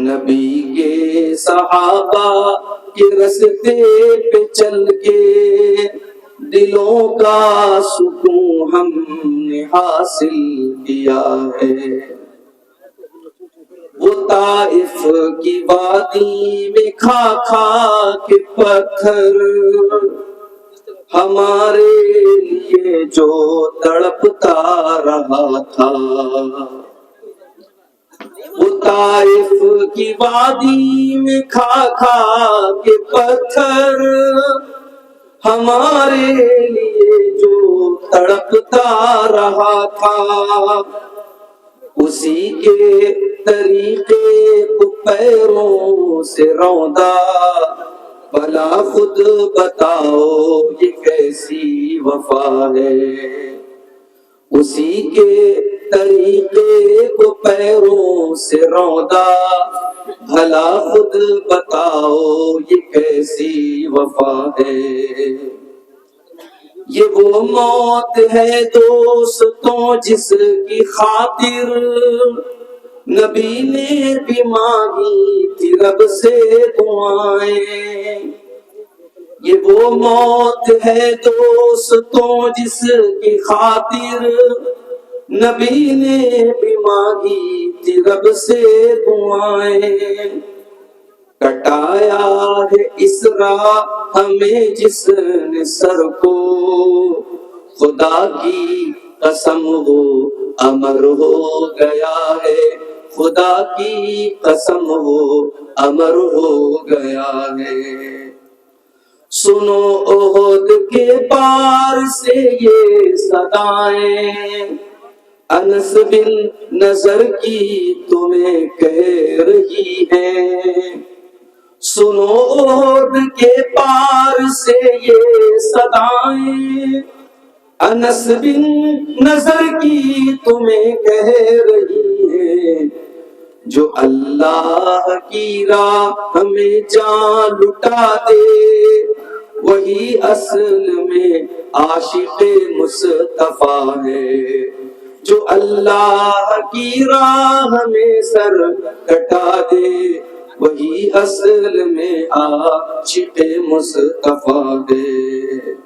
نبی کے صحابہ کے رستے پہ چل کے دلوں کا سکون ہم نے حاصل کیا ہے۔ وہ طائف کی وادی میں کھا کھا کے پتھر ہمارے لیے جو تڑپتا رہا تھا، وہ طائف کی وادی میں کھا کھا کے پتھر ہمارے لیے جو تڑپتا رہا تھا، اسی کے طریقے کو پیروں سے روندا، بھلا خود بتاؤ یہ کیسی وفا ہے۔ اسی کے طریقے کو پیروں سے روندا، بھلا خود بتاؤ یہ کیسی وفا ہے۔ یہ وہ موت ہے دوستوں جس کی خاطر نبی نے بھی مانگی تھی رب سے دعائیں۔ یہ وہ موت ہے دوستوں جس کی خاطر نبی نے بھی مانگی تھی رب سے دعائیں۔ کٹایا ہے اس راہ ہمیں جس نے سر کو، خدا کی قسم وہ امر ہو گیا ہے، خدا کی قسم وہ امر ہو گیا ہے۔ سنو احد کے پار سے یہ صدائیں، انس بن نضر کی تمہیں کہہ رہی ہیں۔ سنو احد کے پار سے یہ صدائیں، انس بن نضر کی تمہیں کہہ رہی ہیں۔ جو اللہ کی راہ میں جان لٹا دے، وہی اصل میں عاشق مصطفیٰ ہے۔ جو اللہ کی راہ میں سر کٹا دے، وہی اصل میں عاشق مصطفیٰ ہے۔